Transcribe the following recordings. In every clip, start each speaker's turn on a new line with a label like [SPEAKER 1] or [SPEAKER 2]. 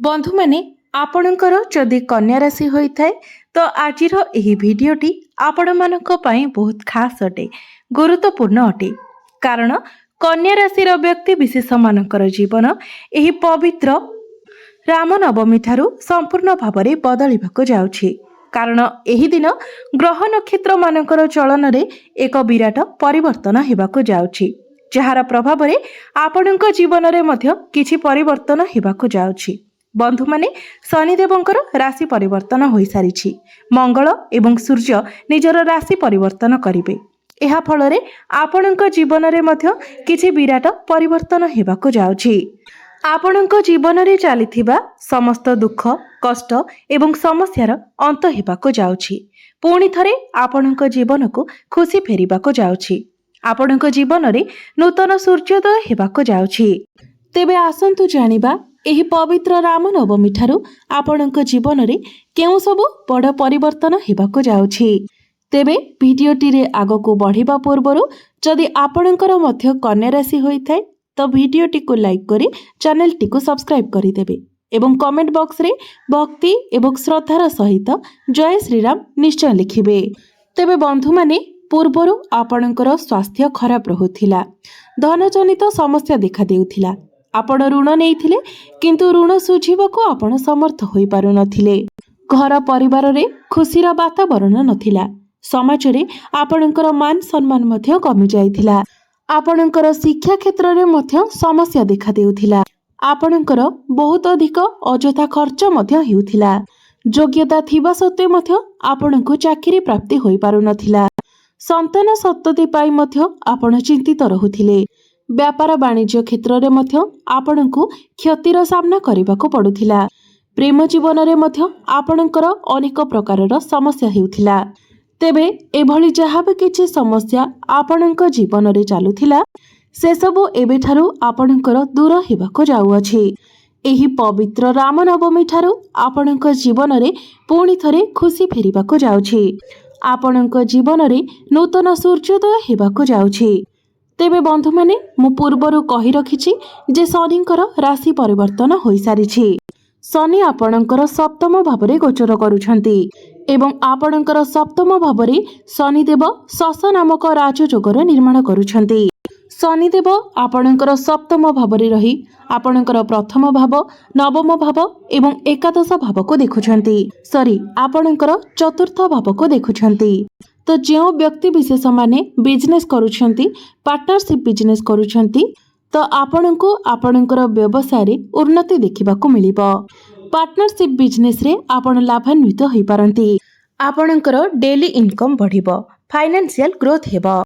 [SPEAKER 1] बंधु माने आपणकर जदि कन्या राशि होता है तो आज भिडटी आपण मानक पई बहुत खास अटे गुरुत्वपूर्ण अटे कारण कन्या राशि व्यक्ति विशेष मानकर जीवन यही पवित्र रामनवमी ठारू संपूर्ण भाव में बदलवाक जाउछि कारण एही दिन ग्रह नक्षत्र मानकर चलन रे एक विराट परिवर्तन हेबाक जाउछि जार प्रभाव में आपणक जीवन में मध्य किछि परिवर्तन हेबाक जाउछि। बंधु माने शनिदेवंकर राशि परिवर्तन हो सारी मंगल एवं सूर्य निजर राशि परिवर्तन करिवे एहा फल रे आपणक जीवन में मध्य किछि विराट परिवर्तन हेबाक जाउछि। आपणक जीवन में चलिथिबा समस्त दुख कष्ट एवं समस्यार अंत हेबाक जाउछि। पुणी थरे आपणक जीवन को खुशी फेरिबाक जाउछि। आपणक जीवन में नूतन सूर्योदय हेबाक जाउछि। तेबे आसंतु जानिबा एही पवित्र रामनवमी ठारू आपणक जीवन में केउ सबु बड़ परिवर्तन हेबाक जाउछि। तेबे भिडियोटी रे आगको बढ़िबा पूर्वरु जदि आपणकर मध्य कन्या राशि होइथाय तो भिडियोटी को लाइक करी चैनल टी को सब्सक्राइब करि देबे एवं कमेंट बॉक्स रे भक्ति एवं श्रद्धार सहित जय श्रीराम निश्चय लिखिबे। तेबे बंधु माने पूर्वरु आपणकर स्वास्थ्य खराब रहुथिला धन जनित समस्या देखा देउथिला आपण ऋण नेइथिले किंतु ऋण सुझिबाको आपण समर्थ होई पारु नथिले घर परिवार रे खुशीर वातावरण नथिला समाज रे आपणकर मान सम्मान मध्य कमी जाइथिला आपणकर शिक्षा क्षेत्र रे मध्य समस्या देखा देउथिला आपणकर बहुत अधिक अजथा खर्च मध्य हेउथिला योग्यता थिबा सत्वे मध्य आपणको चाकरी प्राप्ति होई पारु नथिला संतान सन्तति पाई मध्य आपण चिंतित रहुथिले व्यापार वाणिज्य क्षेत्र रे मध्य आपणको क्षतिर सामना करबाको पडुथिला प्रेम जीवन रे मध्य आपणकर अनेक प्रकारर समस्या हेउथिला तेबे एभली जहाँ भी किछि समस्या आपणक जीवन रे चालुथिला से सबु एबे ठारू आपणकर दूर हेबाको जाउअछि। एही पवित्र रामनवमी ठारू आपणक जीवन रे पुणी थरे खुशी फेरिबाको जाउछि। आपणक जीवन रे नूतन सूर्योदय हेबाको जाउछि। तेबे बंधु माने मु पूर्वरु कहि रखिछि जे शनिकर राशि परिवर्तन होई सारिछि। शनि आपणकर सप्तम भावरे गोचर करुछंती एवं आपणकर सप्तम भावरे शनिदेव शश नामक राजयोगर निर्माण करुछंती। शनिदेव आपणकर सप्तम भावरे रही आपणकर प्रथम भाव नवम भाव एवं एकादश भाव को देखुछंती आपणकर चतुर्थ भाव को देखुछंती। तो जो व्यक्ति विशेष माने बिजनेस करुछंती पार्टनरशिप बिजनेस करुछंती तो आपणको आपणकर व्यवसाय रे उन्नति देखिबाको मिलिबो। पार्टनरशिप बिजनेस रे आपण लाभान्वित होई पारंती आपणकर डेली इनकम बढ़िबो फाइनेंशियल ग्रोथ हेबो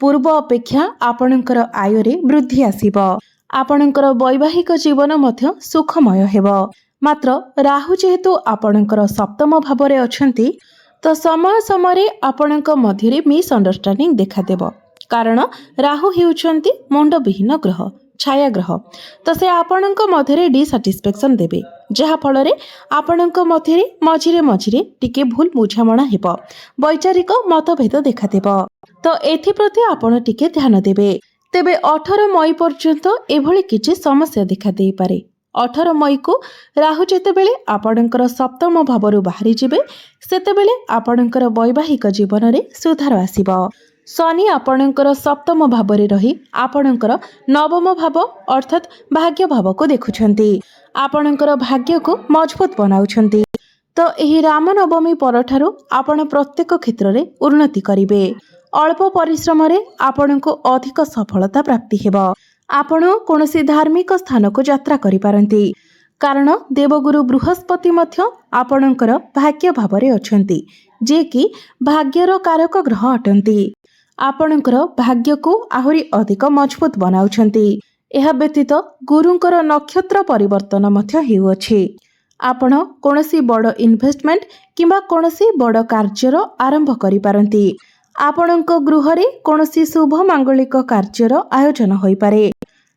[SPEAKER 1] पूर्व अपेक्षा आपणकर आय रे वृद्धि आसीबो आपणकर वैवाहिक जीवन मध्य सुखमय हेबो। मात्र राहु जेहेतु आपणकर सप्तम भाव रे अछंती तो समय समय आपणक मध्य रे मिसअंडरस्टैंडिंग देखा देबो कारण राहु हेउछंती मुंड विहीन ग्रह छाया ग्रह तो से आपणक मध्य रे डिसैटिस्फैक्शन देबे जहा फल रे आपणक मध्य रे मझिरे मझिरे टिके भूल बुझामणा हेबो वैचारिक मतभेद देखा देबो तो एथि प्रति आपण टिके ध्यान देबे। तेबे 18 मई पर्यंत एभली किछि समस्या देखा देई पारे। 18 मई को राहु जेतेबेले आपणकर सप्तम भावरु बाहरी जिबे सेतेबेले आपणकर वैवाहिक जीवन रे सुधार आसीबो। शनि आपणकर सप्तम भाव रे रही आपणकर नवम भाव अर्थात भाग्य भाव को देखुछंती आपणकर भाग्य को मजबूत बनाउछंती। तो एही रामनवमी परठारु आपण प्रत्येक क्षेत्र रे उन्नति करिवे अल्प परिश्रम रे आपणको अधिक सफलता प्राप्ति हेबो। आपण कोनोसी धार्मिक स्थान को यात्रा करि पारंती कारण देवगुरु बृहस्पति मध्य आपणकर भाग्य भाव रे अछंती जे कि भाग्यर कारक ग्रह अटंती आपणकर भाग्य को आहुरी अधिक मजबूत बनाउछंती। एहा व्यतीत गुरुंकर नक्षत्र परिवर्तन मध्य हेउअछि। आपण कोनोसी बड़ इन्वेस्टमेंट किंबा कोनोसी बड़ कार्यर आरंभ करि पारंती आपणक गृह रे कोनोसी शुभ मांगलिक कार्यर आयोजन होई पारे।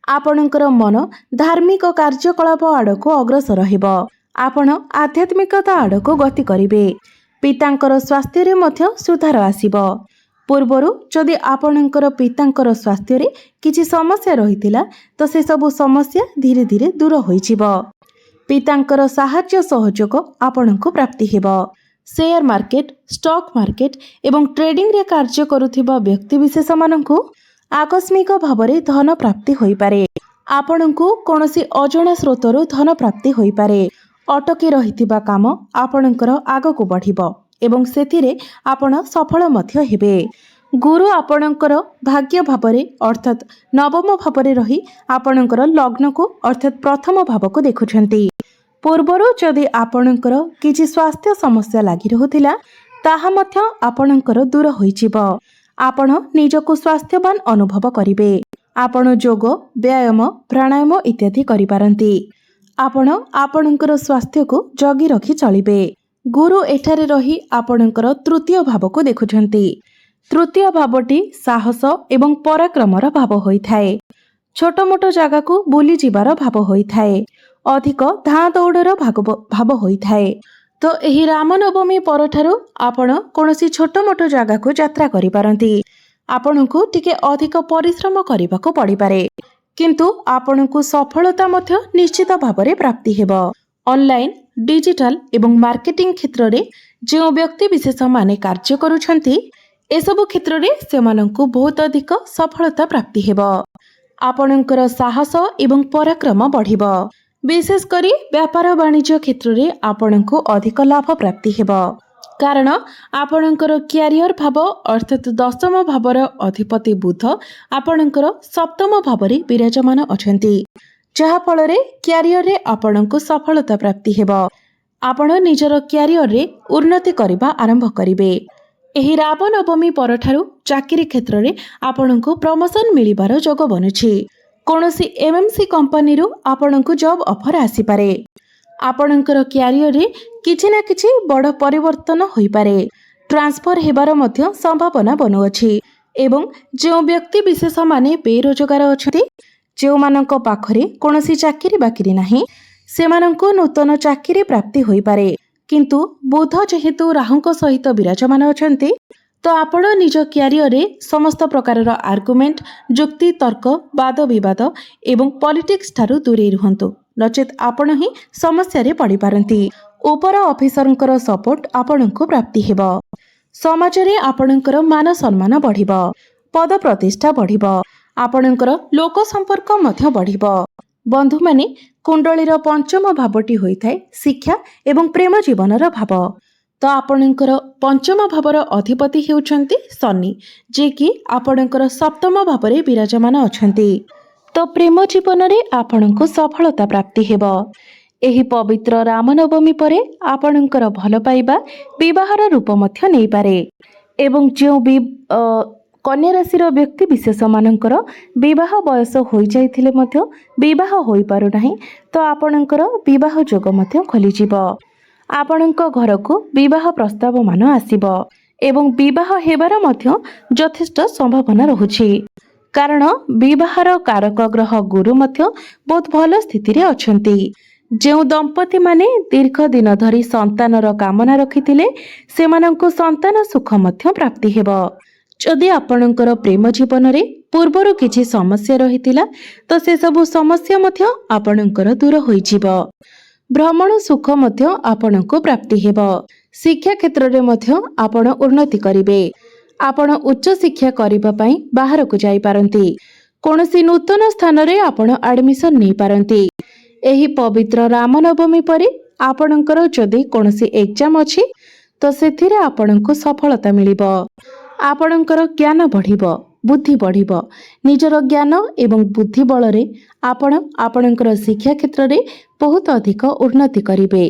[SPEAKER 1] आपणकर मन धार्मिक कार्यकलाप आड़को अग्रसर हेबो आपण आध्यात्मिकता आड़को गति करिवे पितांकर स्वास्थ्य रे मध्य सुधार आसीबो। पूर्वरु जदि आपणकर पितांकर स्वास्थ्य रे किछि समस्या रहितिला तो से सब समस्या धीरे धीरे दूर होई जिवो। पितांकर साहाय्य सहयोग आपणको प्राप्ति हेबो। शेयर मार्केट, स्टॉक मार्केट एवं ट्रेडिंग रे कार्य करुथिबा व्यक्ति विशेष माननकु आकस्मिक भावरे धन प्राप्ति होई पारे। आपणको कोनोसी अजଣା स्रोतरु धन प्राप्ति होई पारे। अटकी रहितिबा काम आपणकर आगको बढ़िबो एवं सेथिरे आपण सफल मध्य हेबे। गुरु आपणकर भाग्य भावरे अर्थात नवम भावरे रही आपणकर लग्न को अर्थात प्रथम भाव को देखुछंती। पूर्वरु जदि आपणकर किछि स्वास्थ्य समस्या लागि रहुतिला ताहा मध्य आपणकर दूर होई जिवो। आपण निजको स्वास्थ्यवान अनुभव करिवे। आपण योग, व्यायाम, प्राणायाम इत्यादि करि पारंती। आपण आपणकर स्वास्थ्य को जगी रखी चलिबे। गुरु एठारे रही आपणकर तृतीय भाव को देखुछंती। तृतीय भावटी साहस एवं पराक्रमर भाव होइथाए। छोट मोट जगह को बुली जिबार भाव होइथाए। अधिक धाँ दौड़र भाव होइथाए। तो एही रामनवमी परठारु आपण कोनोसी छोट मोट जगह को यात्रा करि पारंती। आपणको टिके अधिक परिश्रम करिबाको पड़ि पारे, किंतु आपणको सफलता मध्य निश्चित भावरे प्राप्ति हेबो। ऑनलाइन, डिजिटल एवं मार्केटिंग क्षेत्र रे जो व्यक्ति विशेष माने कार्य करूछंती एसबु क्षेत्र रे सेमानंकु बहुत अधिक सफलता प्राप्ति हेबो। आपणकर साहस एवं पराक्रम बढ़िबो। विशेष करी व्यापार वाणिज्य क्षेत्र रे आपणको अधिक लाभ प्राप्ति हेबो। कारण आपणकर क्यारियर भाव अर्थात दशम भावर अधिपति बुध आपणकर सप्तम भावरे विराजमान अछंती, जहा फल रे क्यारियर रे आपणको सफलता प्राप्ति हेबो। आपण निजर क्यारियर रे उन्नति करिबा आरंभ करिवे। एही रामनवमी परठारु चाकरी क्षेत्र रे आपणको प्रमोशन मिलिबार जोग बनुछि। कोनोसी एमएमसी कंपनी रु आपणको जॉब ऑफर आसी पारे। आपणकर क्यारियर रे किछि ना किछि बड़ परिवर्तन होई पारे। ट्रांसफर हेबार मध्य संभावना बनुअछि एवं जो व्यक्ति विशेष माने बेरोजगार अछथि, जो मानक पाखरे कोनोसी चाकरी बाकरी नाही, सेमानंको नूतन चाकरी प्राप्ति होई पारे। किंतु बुध जेहेतु राहुंको सहित विराजमान अछंती, तो आपण निज क्यारियर रे समस्त प्रकारर आर्गुमेंट, जुक्ति तर्क, वाद विवाद एवं पॉलिटिक्स ठारू दूरे रुहंतु, नचेत आपण ही समस्या रे पड़ी पारंती। ऊपर ऑफिसरंकर सपोर्ट आपणको प्राप्ति हेबो। समाज रे आपणकर मान सम्मान बढ़िबो। पद प्रतिष्ठा बढ़िबो। आपणकर लोक संपर्क मध्य बढ़िबो। बंधु माने कुंडलीर पंचम भावटी होइथाय शिक्षा एवं प्रेम जीवनर भाव। तो आपणकर पंचम भावर अधिपति हेउछंती शनि, जे कि आपणकर सप्तम भावरे विराजमान अछंती। तो प्रेम जीवन रे आपणको सफलता प्राप्ति हेबो। एही पवित्र रामनवमी परे आपणकर भल पाइबा विवाहर रूप मध्य नै पारे एवं जो कन्या राशिर व्यक्ति विशेष मानकर विवाह बयस होई जाइथिले मध्य विवाह होई पारु नाही, तो आपणकर विवाह जोग मध्य खोली जिवो। आपणक घर को विवाह प्रस्ताव मान आसीबो एवं विवाह हेबार मध्य यथेष्ट संभावना रहुछि। कारण विवाहर कारक ग्रह गुरु मध्य बहुत भल स्थिति रे अछंती। जो दंपति माने दीर्घ दिन धरी संतानर कामना रखिथिले सेमानंको संतान सुख मध्य प्राप्ति हेबो। जदि आपणकर प्रेम जीवन रे पूर्वरु किछि समस्या रहितिला, तो से सबु समस्या मध्य आपणकर दूर होई जिवो। भ्रमण सुख मध्य आपणको प्राप्ति हेबो। शिक्षा क्षेत्र रे मध्य आपण उन्नति करिवे। आपण उच्च शिक्षा करिबा पई बाहर को जाई पारंती। कोनोसी नूतन स्थान रे आपण एडमिशन नै पारंती। एही पवित्र रामनवमी परे आपणकर जदि कोनोसी एग्जाम अछि, तो सेथिरे आपणको सफलता मिलिबो। आपणकर ज्ञान बढ़िबो, बुद्धि बढ़िबो। निजर ज्ञान एवं बुद्धि बल रे आपण आपणकर शिक्षा क्षेत्र रे बहुत अधिक उन्नति करिवे।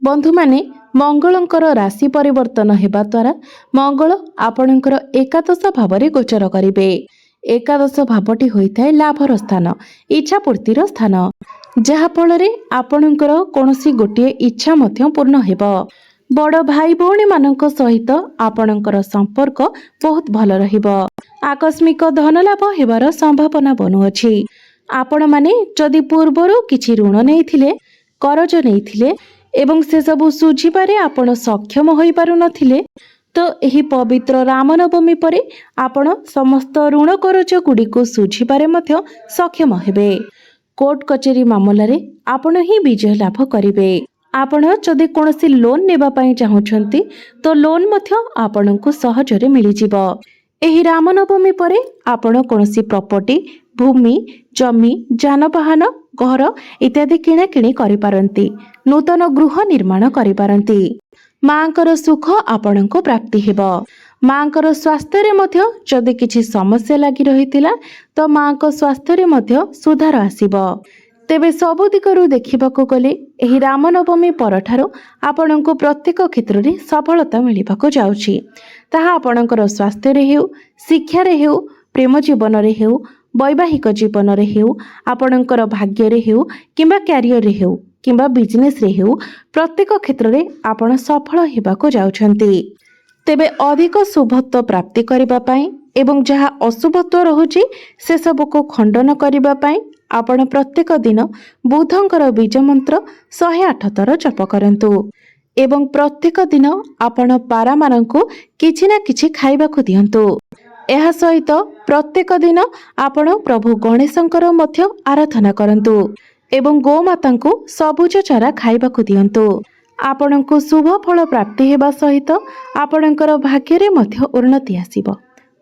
[SPEAKER 1] बंधु माने मंगलंकर राशि परिवर्तन हेबा द्वारा मंगल आपणकर एकादश भावरे गोचर करिवे। एकादश भावटी होइथाय लाभर स्थान, इच्छा पूर्तिर स्थान, जहा फल रे आपणकर कोनोसी गोटिए इच्छा मध्य पूर्ण हेबो। बड़ भाई भौणी मानक सहित आपणकर संपर्क बहुत भल रहिबो। आकस्मिक धन लाभ हेबार संभावना बनुअछि। आपण माने जदि पूर्वरु किछि ऋण नैथिले, करज नैथिले एवं से सबु सुझिबारे आपण सक्षम होई पारु नथिले, तो एही पवित्र रामनवमी परे आपण समस्त ऋण करज गुडी को सुझिबारे मध्य सक्षम हेबे। कोर्ट कचेरी मामलारे आपण ही विजय लाभ करिवे। आपण जदि कोनोसी लोन नेबा पई चाहुछंती तो लोन मध्य आपणको सहजरे मिली जिवो। एही रामनवमी परे आपण कोनोसी प्रॉपर्टी भूमि जमी जानवाहन घर इत्यादि किणाकिणी करि पारंती। नूतन गृह निर्माण करि पारंती। मांकर सुख आपणको प्राप्ति हेबो। मांकर स्वास्थ्य रे मध्य जदि किछि समस्या लागि रहितिला तो मांको स्वास्थ्य रे मध्य सुधार आसीबो। तेबे सबु दिगरु देखिबाको गले एही रामनवमी परठारो आपणको प्रत्येक क्षेत्र रे सफलता मिलिबाको जाउछि। ताहा आपणकर स्वास्थ्य रे हेउ, शिक्षा रे हेउ, प्रेम जीवन रे हेउ, वैवाहिक जीवन रे हेउ, आपणकर भाग्य रे हेउ किंबा कैरियर रे हेउ किंबा बिजनेस रे हेउ, प्रत्येक क्षेत्र रे आपण सफल हेबाको जाउछंती। तेबे अधिक शुभत्व प्राप्ति करिबा पई एवं जहाँ अशुभत्व रहुछि से सब को खंडन करिबा पई आपण प्रत्येक दिन बुधंकर बीज मंत्र 108 थर जप करंतु एवं प्रत्येक दिन आपण पारा मानंकु किछि ना किछि खाइबाकु दियंतु। एहा सहित प्रत्येक दिन आपण प्रभु गणेशंकर मध्य आराधना करंतु एवं गोमातांकु सबुज चारा खाइबाकु दियंतु। आपणको शुभ फल प्राप्ति हेबा सहित आपणकर भाग्य रे मध्य उन्नति आसीबो।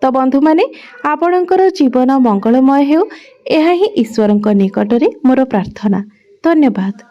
[SPEAKER 1] तो बंधु माने आपणकर जीवन मंगलमय हेउ, एहा ही ईश्वरंक निकटरे मोर प्रार्थना। धन्यवाद।